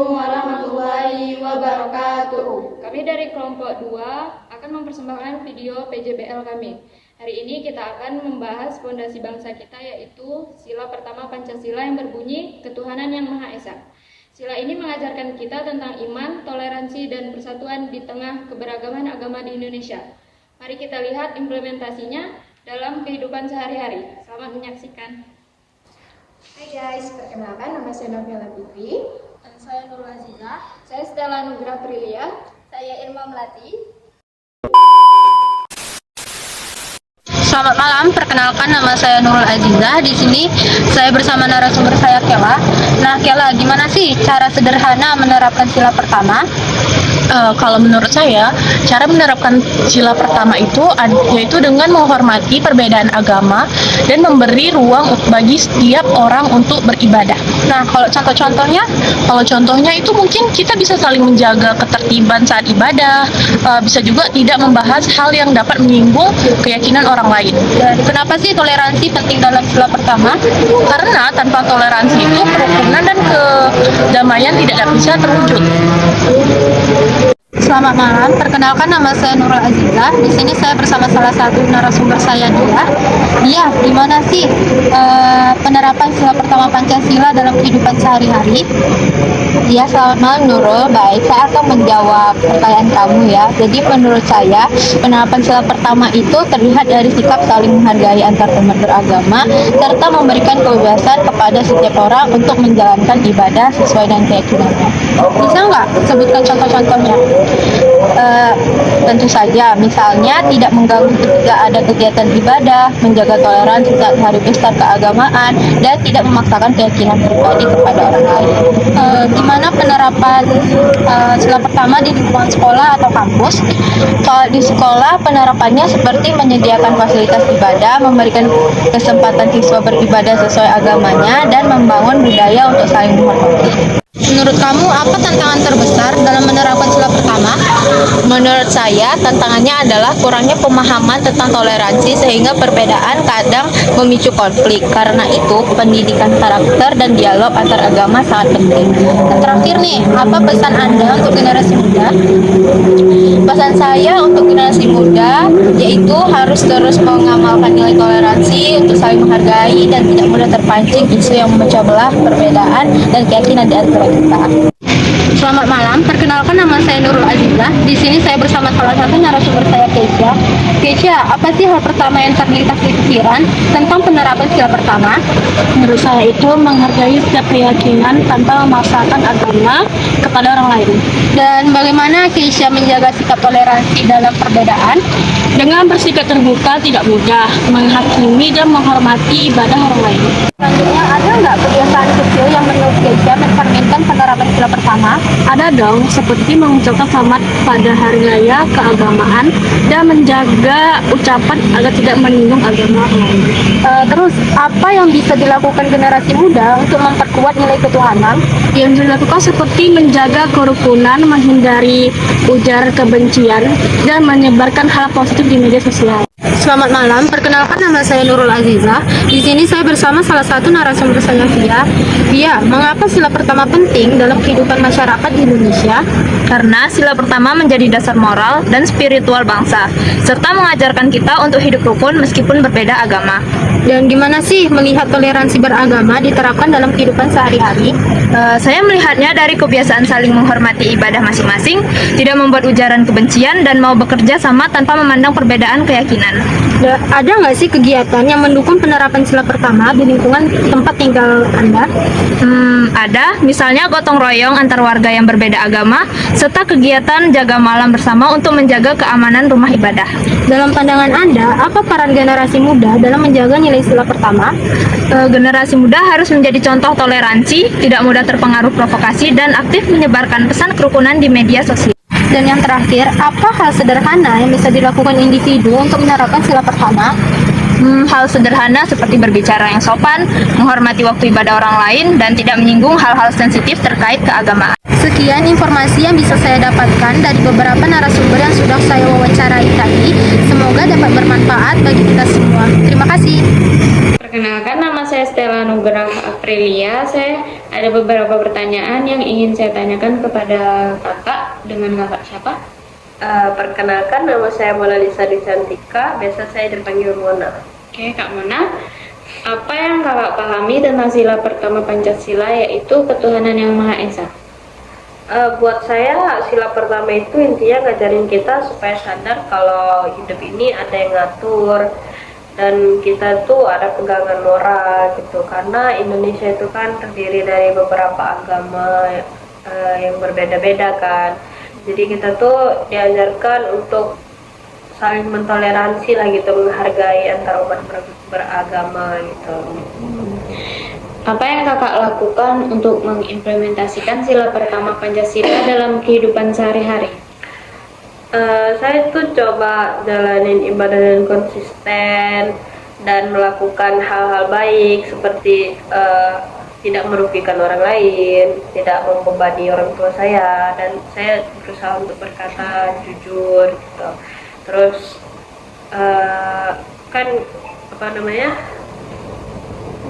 Assalamualaikum warahmatullahi wabarakatuh. Kami dari kelompok 2 akan mempersembahkan video PJBL kami. Hari ini kita akan membahas fondasi bangsa kita, yaitu sila pertama Pancasila yang berbunyi Ketuhanan Yang Maha Esa. Sila ini mengajarkan kita tentang iman, toleransi, dan persatuan di tengah keberagaman agama di Indonesia. Mari kita lihat implementasinya dalam kehidupan sehari-hari. Selamat menyaksikan. Hai guys, perkenalkan nama saya Nabila Fitri. Dan saya Nurul Azizah. Saya Stella Nugra Prilia. Saya Irma Melati. Selamat malam, perkenalkan nama saya Nurul Azizah. Di sini saya bersama narasumber saya Kela. Nah, Kela, gimana sih cara sederhana menerapkan sila pertama? Kalau menurut saya, cara menerapkan sila pertama itu yaitu dengan menghormati perbedaan agama dan memberi ruang bagi setiap orang untuk beribadah. Nah, kalau contoh-contohnya, itu mungkin kita bisa saling menjaga ketertiban saat ibadah, bisa juga tidak membahas hal yang dapat menyinggung keyakinan orang lain. Dan kenapa sih toleransi penting dalam sila pertama? Karena tanpa toleransi itu kerukunan dan kedamaian tidak bisa terwujud. Selamat malam, perkenalkan nama saya Nurul Azizah. Di sini saya bersama salah satu narasumber saya Dia. Dia, gimana sih penerapan sila pertama Pancasila dalam kehidupan sehari-hari? Ya, selamat malam Nurul. Baik, saya akan menjawab pertanyaan kamu ya. Jadi menurut saya, penerapan sila pertama itu terlihat dari sikap saling menghargai antar umat beragama, serta memberikan kebebasan kepada setiap orang untuk menjalankan ibadah sesuai dengan keyakinannya. Bisa nggak sebutkan contoh-contohnya? Tentu saja, misalnya tidak mengganggu ketika ada kegiatan ibadah, menjaga toleransi saat hari pesta keagamaan, dan tidak memaksakan keyakinan pribadi kepada orang lain. Gimana penerapan sila pertama di lingkungan sekolah atau kampus? Kalau di sekolah, penerapannya seperti menyediakan fasilitas ibadah, memberikan kesempatan siswa beribadah sesuai agamanya, dan membangun budaya untuk saling menghormati. Menurut kamu, apa tantangan terbesar dalam menerapkan sila pertama? Menurut saya, tantangannya adalah kurangnya pemahaman tentang toleransi sehingga perbedaan kadang memicu konflik. Karena itu, pendidikan karakter dan dialog antar agama sangat penting. Dan terakhir nih, apa pesan Anda untuk generasi muda? Pesan saya untuk generasi muda yaitu harus terus mengamalkan nilai toleransi untuk saling menghargai dan tidak mudah terpancing isu yang memecah belah perbedaan dan keyakinan di antara kita. Selamat malam, perkenalkan nama saya Nurul Azizah. Di sini saya bersama salah satu narasumber saya Keisha. Keisha, apa sih hal pertama yang terlintas di pikiran tentang penerapan sila pertama? Menurut saya itu menghargai setiap keyakinan tanpa memaksakan agama kepada orang lain. Dan bagaimana Keisha menjaga sikap toleransi dalam perbedaan? Dengan bersikap terbuka, tidak mudah menghakimi dan menghormati ibadah orang lain. Selanjutnya, ada nggak kebiasaan kecil yang menurut Keisha mencerminkan penerapan sila pertama? Ada dong, seperti mengucapkan selamat pada hari raya keagamaan dan menjaga ucapan agar tidak menyinggung agama orang lain. Terus, apa yang bisa dilakukan generasi muda untuk memperkuat nilai ketuhanan? Yang dilakukan seperti menjaga kerukunan, menghindari ujar kebencian, dan menyebarkan hal positif di media sosial. Selamat malam, perkenalkan nama saya Nurul Azizah. Di sini saya bersama salah satu narasumber saya Via. Via, mengapa sila pertama penting dalam kehidupan masyarakat di Indonesia? Karena sila pertama menjadi dasar moral dan spiritual bangsa, serta mengajarkan kita untuk hidup rukun meskipun berbeda agama. Dan gimana sih melihat toleransi beragama diterapkan dalam kehidupan sehari-hari? Saya melihatnya dari kebiasaan saling menghormati ibadah masing-masing, tidak membuat ujaran kebencian, dan mau bekerja sama tanpa memandang perbedaan keyakinan. Ada nggak sih kegiatan yang mendukung penerapan sila pertama di lingkungan tempat tinggal Anda? Ada, misalnya gotong royong antar warga yang berbeda agama, serta kegiatan jaga malam bersama untuk menjaga keamanan rumah ibadah. Dalam pandangan Anda, apa peran generasi muda dalam menjaga nilai sila pertama? Generasi muda harus menjadi contoh toleransi, tidak mudah terpengaruh provokasi, dan aktif menyebarkan pesan kerukunan di media sosial. Dan yang terakhir, apa hal sederhana yang bisa dilakukan individu untuk menerapkan sila pertama? Hal sederhana seperti berbicara yang sopan, menghormati waktu ibadah orang lain, dan tidak menyinggung hal-hal sensitif terkait keagamaan. Sekian sekian informasi yang bisa saya dapatkan dari beberapa narasumber yang sudah saya wawancarai tadi. Semoga dapat bermanfaat bagi kita semua. Terima kasih. Perkenalkan, nama saya Stella Nugrah Aprilia. Saya ada beberapa pertanyaan yang ingin saya tanyakan kepada kakak. Dengan kakak siapa? Perkenalkan, nama saya Mona Lisa Dicantika, biasa saya dipanggil Mona. Oke, Kak Mona. Apa yang kakak pahami tentang sila pertama Pancasila, yaitu ketuhanan yang Maha Esa? Buat saya, sila pertama itu intinya ngajarin kita supaya sadar kalau hidup ini ada yang ngatur dan kita tuh ada pegangan moral gitu. Karena Indonesia itu kan terdiri dari beberapa agama yang berbeda-beda kan. Jadi kita tuh diajarkan untuk saling mentoleransi lah gitu, menghargai antar umat beragama gitu. Apa yang kakak lakukan untuk mengimplementasikan sila pertama Pancasila dalam kehidupan sehari-hari? Saya tuh coba jalanin ibadah dan konsisten dan melakukan hal-hal baik seperti tidak merugikan orang lain, tidak membebani orang tua saya, dan saya berusaha untuk berkata jujur gitu. Terus kan apa namanya,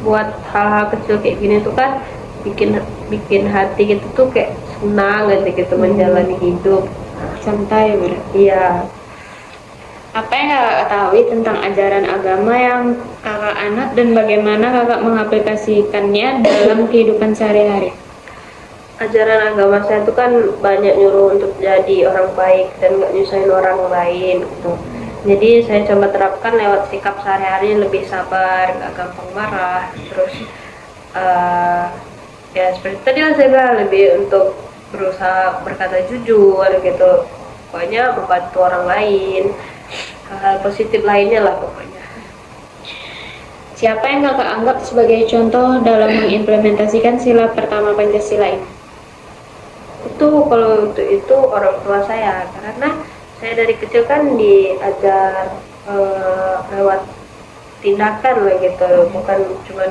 buat hal-hal kecil kayak gini tuh kan bikin hati gitu tuh kayak senang gitu menjalani hidup Santai berarti. iya. Apa yang kakak ketahui tentang ajaran agama yang kakak anut dan bagaimana kakak mengaplikasikannya dalam kehidupan sehari-hari? Ajaran agama saya itu kan banyak nyuruh untuk jadi orang baik dan nggak nyusahin orang lain gitu. Jadi saya coba terapkan lewat sikap sehari-hari, lebih sabar, nggak gampang marah. Terus ya seperti tadi yang saya bilang, lebih untuk berusaha berkata jujur gitu. Pokoknya membantu orang lain, hal-hal positif lainnya lah pokoknya. Siapa yang kakak anggap sebagai contoh dalam mengimplementasikan sila pertama Pancasila ini? Itu kalau untuk itu orang tua saya, karena saya dari kecil kan diajar lewat tindakan lah gitu, bukan cuma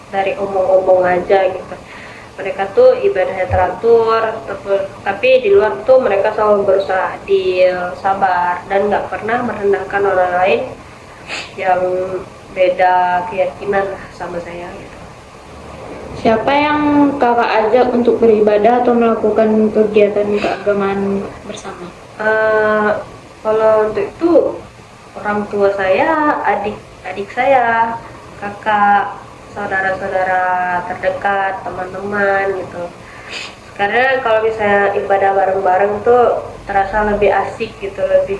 dari omong-omong aja gitu. Mereka tuh ibadahnya teratur, tapi di luar tuh mereka selalu berusaha adil, sabar, dan nggak pernah merendahkan orang lain yang beda keyakinan sama saya gitu. Siapa yang kakak ajak untuk beribadah atau melakukan kegiatan keagamaan bersama? Kalau untuk itu orang tua saya, adik saya, kakak, saudara-saudara terdekat, teman-teman gitu. Karena kalau misalnya ibadah bareng-bareng tuh terasa lebih asik gitu, lebih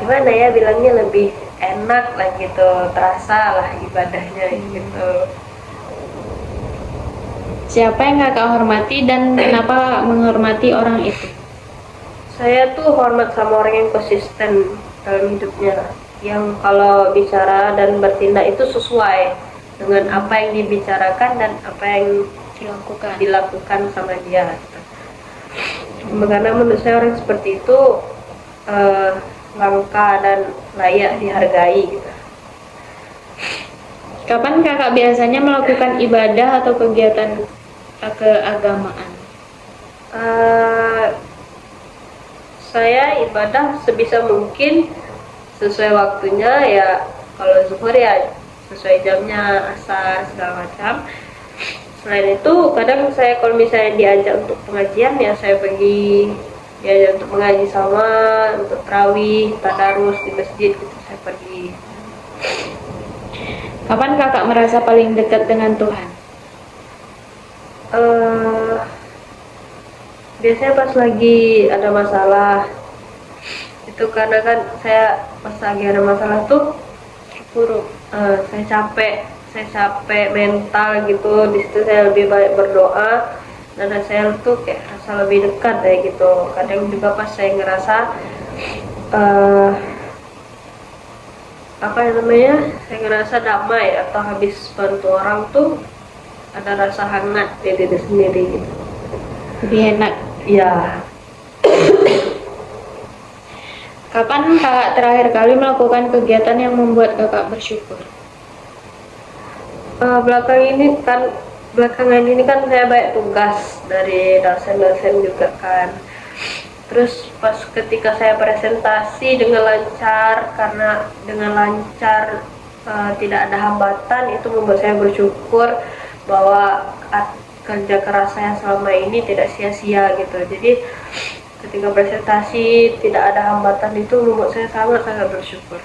gimana ya bilangnya, lebih enak lah gitu, terasa lah ibadahnya gitu. Siapa yang kakak hormati dan kenapa kakak menghormati orang itu? Saya tuh hormat sama orang yang konsisten dalam hidupnya, yang kalau bicara dan bertindak itu sesuai dengan apa yang dibicarakan dan apa yang dilakukan sama dia gitu. Karena menurut saya orang seperti itu langka dan layak dihargai gitu. Kapan kakak biasanya melakukan ibadah atau kegiatan keagamaan? Saya ibadah sebisa mungkin sesuai waktunya ya. Kalau zuhur ya sesuai jamnya, asar segala macam. Selain itu kadang saya kalau misalnya diajak untuk pengajian ya saya pergi, diajak untuk mengaji sama, untuk tarawih, tadarus di masjid gitu saya pergi. Kapan kakak merasa paling dekat dengan Tuhan? Biasanya pas lagi ada masalah itu, karena kan saya pas lagi ada masalah tuh buruk, saya capek mental gitu. Di situ saya lebih baik berdoa dan saya tuh kayak rasa lebih dekat kayak gitu. Kadang juga pas saya ngerasa apa namanya, saya ngerasa damai atau habis bantu orang tuh ada rasa hangat di diri sendiri gitu. Lebih enak. Iya. Kapan kakak terakhir kali melakukan kegiatan yang membuat kakak bersyukur? Belakang ini kan belakangan ini kan saya banyak tugas dari dosen-dosen juga kan. Terus pas ketika saya presentasi dengan lancar, karena dengan lancar tidak ada hambatan, itu membuat saya bersyukur bahwa kerja keras saya selama ini tidak sia-sia gitu. Jadi ketika presentasi tidak ada hambatan itu membuat saya sangat-sangat bersyukur.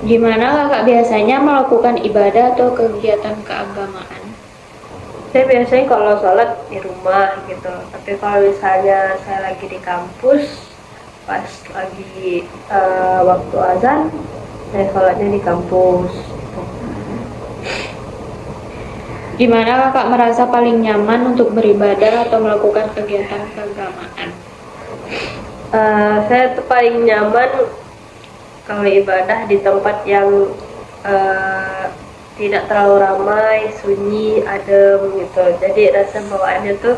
Gimana kakak biasanya melakukan ibadah atau kegiatan keagamaan? Saya biasanya kalau sholat di rumah gitu, tapi kalau misalnya saya lagi di kampus, pas lagi waktu azan, saya sholatnya di kampus. Di mana kakak merasa paling nyaman untuk beribadah atau melakukan kegiatan keagamaan? Saya tuh paling nyaman kalau ibadah di tempat yang tidak terlalu ramai, sunyi, adem gitu. Jadi rasa bawaannya tuh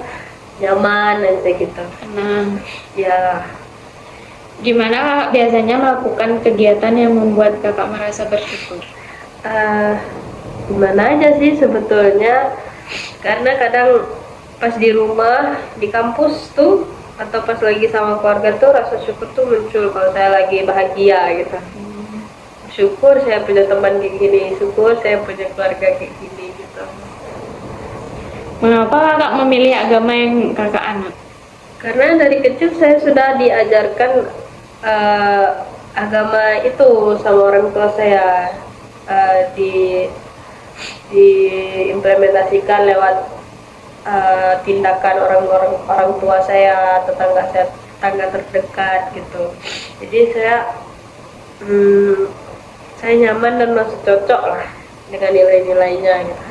nyaman aja gitu. Tenang. Ya. Gimana kakak biasanya melakukan kegiatan yang membuat kakak merasa bersyukur? Gimana aja sih sebetulnya, karena kadang pas di rumah, di kampus tuh, atau pas lagi sama keluarga tuh rasa syukur tuh muncul kalau saya lagi bahagia gitu. Syukur saya punya teman kayak gini, syukur saya punya keluarga kayak gini gitu. Mengapa kakak memilih agama yang kakak anut? Karena dari kecil saya sudah diajarkan agama itu sama orang tua saya, diimplementasikan lewat tindakan orang tua saya, tetangga terdekat gitu. Jadi saya nyaman dan masih cocok lah dengan nilai-nilainya gitu.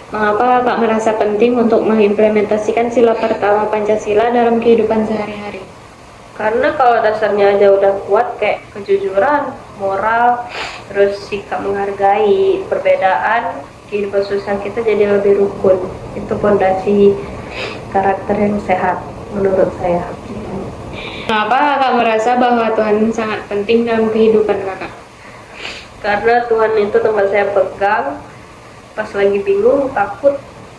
Mengapa kakak merasa penting untuk mengimplementasikan sila pertama Pancasila dalam kehidupan sehari-hari? Karena kalau dasarnya aja udah kuat, kayak kejujuran, moral, terus sikap menghargai perbedaan, kehidupan sosial kita jadi lebih rukun. Itu fondasi karakter yang sehat menurut saya. Mengapa kakak merasa bahwa Tuhan sangat penting dalam kehidupan kakak? Karena Tuhan itu tempat saya pegang pas lagi bingung, takut,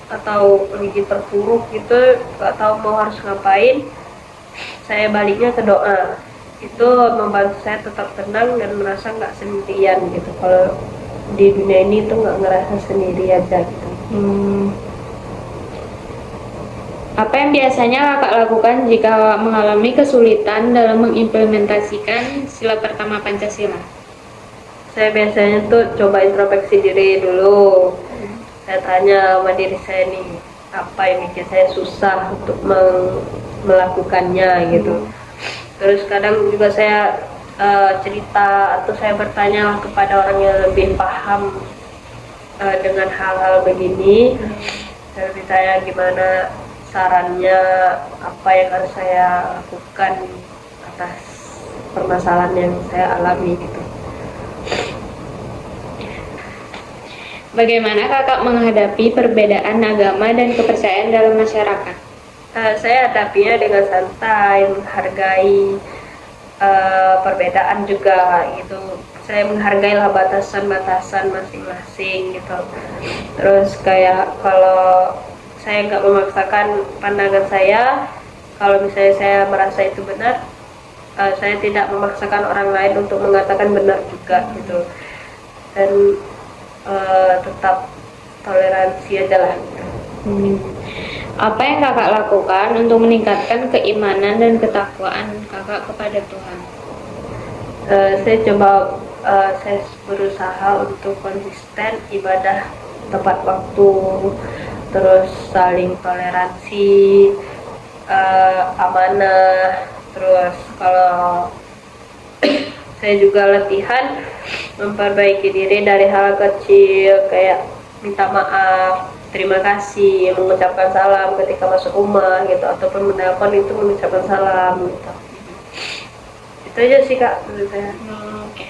atau lagi terpuruk gitu, gak tahu mau harus ngapain, saya baliknya ke doa. Itu membantu saya tetap tenang dan merasa nggak sendirian gitu. Kalau di dunia ini tuh nggak ngerasa sendiri aja gitu. Apa yang biasanya kakak lakukan jika mengalami kesulitan dalam mengimplementasikan sila pertama Pancasila? Saya biasanya tuh coba introspeksi diri dulu. Saya tanya sama diri saya nih, apa yang bikin saya susah untuk melakukannya gitu. Terus kadang juga saya cerita atau saya bertanya kepada orang yang lebih paham dengan hal-hal begini. Saya bertanya gimana sarannya, apa yang harus saya lakukan atas permasalahan yang saya alami gitu. Bagaimana kakak menghadapi perbedaan agama dan kepercayaan dalam masyarakat? Saya hadapinya dengan santai, menghargai perbedaan juga gitu. Saya menghargailah batasan-batasan masing-masing gitu. Terus kayak kalau saya nggak memaksakan pandangan saya, kalau misalnya saya merasa itu benar, saya tidak memaksakan orang lain untuk mengatakan benar juga gitu. Dan tetap toleransi aja lah gitu. Apa yang kakak lakukan untuk meningkatkan keimanan dan ketakwaan kakak kepada Tuhan? Saya berusaha untuk konsisten ibadah tepat waktu, terus saling toleransi, amanah. Terus kalau saya juga latihan memperbaiki diri dari hal kecil, kayak minta maaf, terima kasih, mengucapkan salam ketika masuk rumah gitu, ataupun menelpon itu mengucapkan salam gitu. Itu aja sih kak menurut saya. Oke.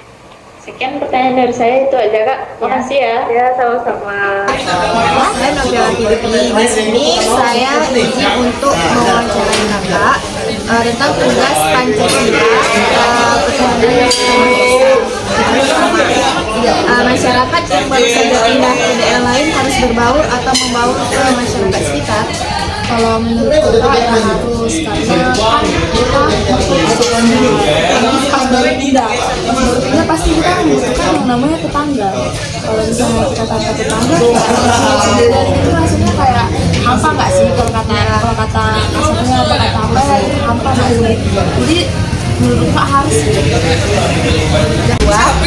Sekian pertanyaan dari saya, itu aja kak. Makasih ya. Ya sama-sama. Saya Nobela Tiwi. Di sini saya izin untuk mewawancarai kakak tentang tugas Pancasila pertahanan yang masyarakat yang baru saja pindah ke daerah lain harus berbaur atau membaur ke masyarakat sekitar. Kalau menurut kita ya harus, karena kan kita pas baru pindah pasti kita membutuhkan yang namanya tetangga. Kalau misalnya kita tanpa tetangga dan itu maksudnya kayak hampa nggak sih, kalau kata maksudnya kata apa ya, itu hampa nggak sih. Jadi menurut Pak harus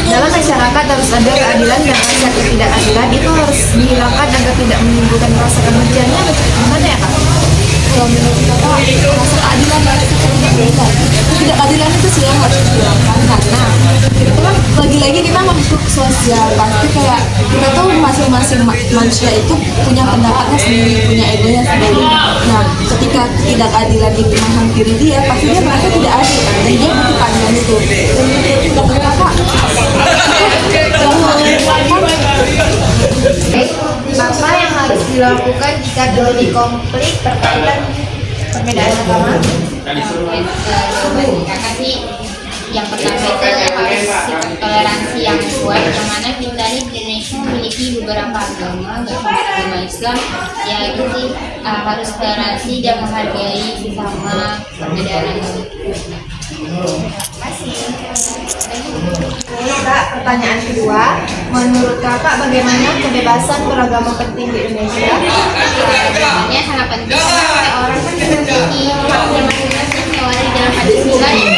dalam masyarakat harus ada keadilan dan rasa ketidakadilan itu harus dihilangkan agar tidak menimbulkan rasa kebenciannya. Gimana ya Kak? Kalau menurut Kakak rasa keadilan dan rasa ketidakadilan, ketidakadilan itu sih yang harus dihilangkan, karena itu kan lagi-lagi kita masuk sosial, pasti kayak kita tuh masing-masing manusia itu punya pendapatnya sendiri, punya egonya sendiri. Nah, ketika ketidakadilan itu menghampiri dia, pasti dia merasa tidak adil kan, dan dia butuh keadilan itu. Dan menurut Kakak Apa yang harus dilakukan jika terjadi konflik berkaitan perbedaan agama? Bagi kakak sih, yang pertama itu harus sikap toleransi yang kuat, yang mana kita di Indonesia memiliki beberapa agama, nggak cuma agama Islam. Ya itu sih, harus toleransi dan menghargai sesama perbedaan agama. Kak, pertanyaan kedua, menurut Kakak bagaimana kebebasan beragama penting di Indonesia? Sebenarnya sangat penting karena setiap orang kan memiliki haknya masing-masing yang ada di dalam Pancasila, ya.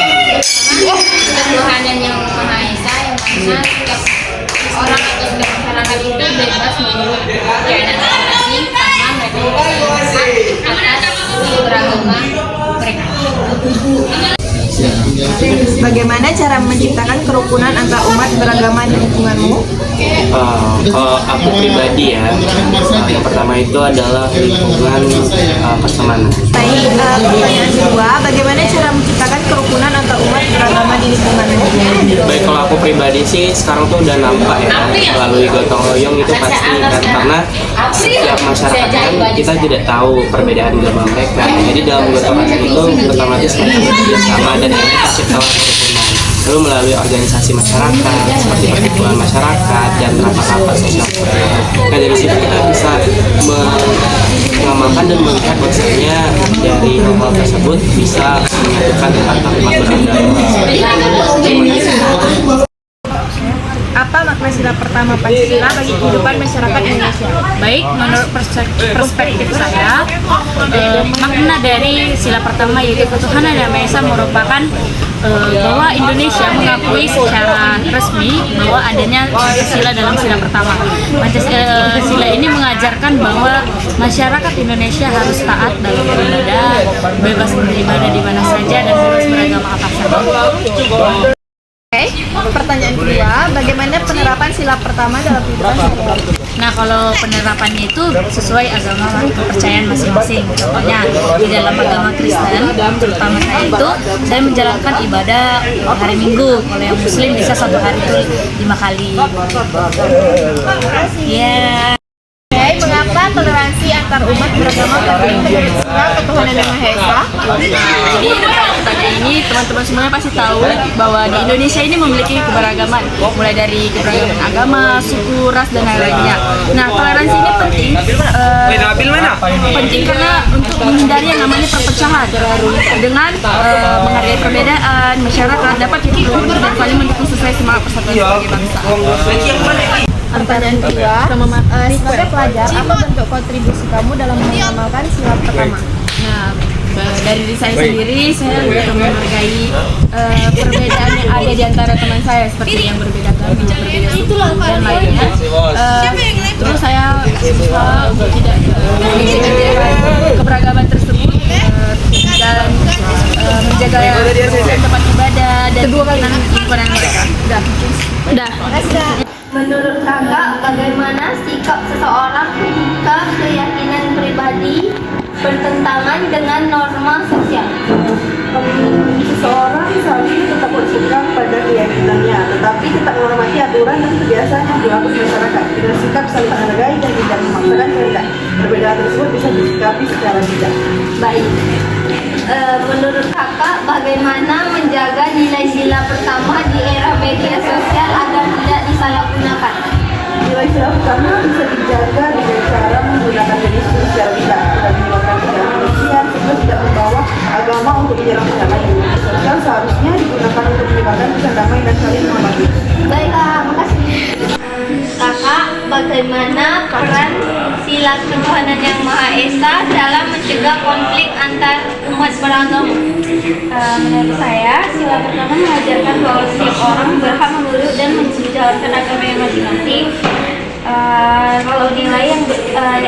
Ketuhanan yang Maha Esa, yang mana setiap orang atau setiap masyarakat itu bebas menurut keadaan masing-masing karena mereka memiliki hak atas beragama mereka. Bagaimana cara menciptakan kerukunan antar umat beragama di lingkunganmu? Kalau aku pribadi ya, yang pertama itu adalah lingkungan pertemanan. Pertanyaan kedua, bagaimana cara menciptakan kerukunan antar umat beragama di lingkunganmu? Baik, kalau aku pribadi sih sekarang tuh udah nampak ya, melalui gotong royong itu pasti kan, karena setiap masyarakat kan kita tidak tahu perbedaan agama mereka. Jadi dalam gotong royong itu otomatis mereka bekerjasama dan kita ciptakan kerukunan. Lalu melalui organisasi masyarakat seperti perkumpulan masyarakat dan rapat-rapat sosial. Nah, dari situ kita bisa mengamalkan dan melihat bahwasanya dari hal tersebut bisa menyatukan antar umat beragama. Apa makna sila pertama Pancasila bagi kehidupan masyarakat Indonesia? Baik, menurut perspektif saya, makna dari sila pertama yaitu ketuhanan yang Maha Esa merupakan bahwa Indonesia mengakui secara resmi bahwa adanya Pancasila dalam sila pertama. Pancasila ini mengajarkan bahwa masyarakat Indonesia harus taat dalam beribadah, bebas beribadah di mana saja dan bebas beragama apa saja. Pertanyaan kedua, bagaimana penerapan sila pertama dalam kehidupan sehari-hari? Nah, kalau penerapannya itu sesuai agama kepercayaan masing-masing. Contohnya di dalam agama Kristen, terutama saya itu, saya menjalankan ibadah hari Minggu. Kalau yang Muslim bisa satu hari itu 5 kali. Ya. Mengapa toleransi antar umat beragama penting menurut sila ketuhanan yang Maha Esa? Jadi tadi ini teman-teman semuanya pasti tahu bahwa di Indonesia ini memiliki keberagaman, mulai dari keberagaman agama, suku, ras dan lain-lainnya. Nah, toleransi ini penting, penting karena untuk menghindari yang namanya perpecahan. Dengan menghargai perbedaan, masyarakat dapat hidup rukun dan saling mendukung sesuai semangat persatuan sebagai bangsa. Pertanyaan kedua, sebagai pelajar, apa bentuk kontribusi kamu dalam mengamalkan sila pertama? Nah, dari diri saya sendiri, saya lebih menghargai perbedaan yang ada di antara teman saya, seperti yang berbeda agama, berbeda suku, dan lainnya. Terus saya berusaha untuk tidak menjaga keberagaman tersebut dan menjaga tempat ibadah dan lingkungan mereka. Udah. Menurut kakak, bagaimana sikap seseorang jika keyakinan pribadi bertentangan dengan norma sosial? Seseorang seharusnya tetap bersikap pada keyakinannya, tetapi tetap menghormati aturan aturan dan kebiasaan yang berlaku di masyarakat dengan sikap saling menghargai dan tidak memaksakan kehendak. Perbedaan tersebut bisa disikapi secara bijak. Baik. Menurut kakak, bagaimana menjaga nilai sila pertama di era media sosial agar tidak disalahgunakan? Nilai sila pertama bisa dijaga dengan cara menggunakan media sosial secara bijak dan menyebabkan kegiatan sehingga tidak membawa agama untuk menyerang pihak lain. Media sosial seharusnya digunakan untuk menyebarkan pesan damai dan saling menghormati. Baiklah, makasih. Kakak, bagaimana peran sila ketuhanan yang Maha Esa dalam mencegah konflik antar umat beragama? Menurut saya, sila pertama mengajarkan bahwa setiap orang berhak memeluk dan menjalankan agama yang masing-masing. Kalau nilai yang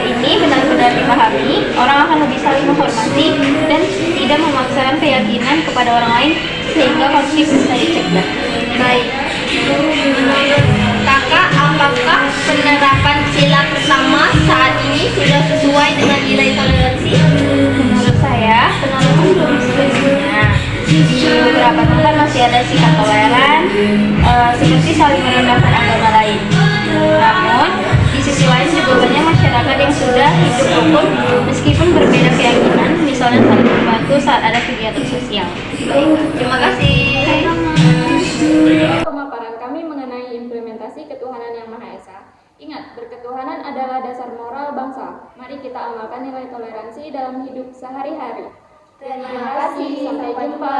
ini benar-benar dipahami, orang akan lebih saling menghormati dan tidak memaksakan keyakinan kepada orang lain sehingga konflik bisa dicegah. Baik. Menurut kakak, apakah penerapan sila pertama saat ini sudah sesuai dengan nilai toleransi? Menurut saya, penerapan belum sepenuhnya. Di beberapa tempat masih ada sikap toleran, seperti saling merendahkan agama lain. Namun, di sisi lain juga banyak masyarakat yang sudah hidup rukun meskipun berbeda keyakinan, misalnya saling membantu saat ada kegiatan sosial. Baik, terima kasih. Pemaparan kami mengenai implementasi ketuhanan yang Maha Esa. Ingat, berketuhanan adalah dasar moral bangsa. Mari kita amalkan nilai toleransi dalam hidup sehari-hari. Terima kasih. Sampai jumpa.